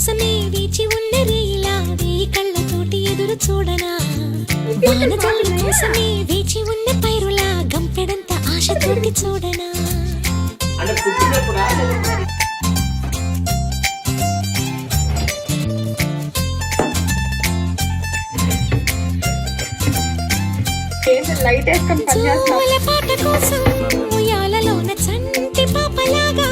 కోసమే వేచి ఉన్న రేలా వేయి కళ్ళతోటి ఎదురు చూడనా వానజల్లు కోసమే వేచి ఉన్న పైరులా గంపెడంత ఆశతోటి చూడనా అంటే పుట్టినప్పుడా జోల పాట కోసం ఉయ్యాలలోన చంటి పాపలాగా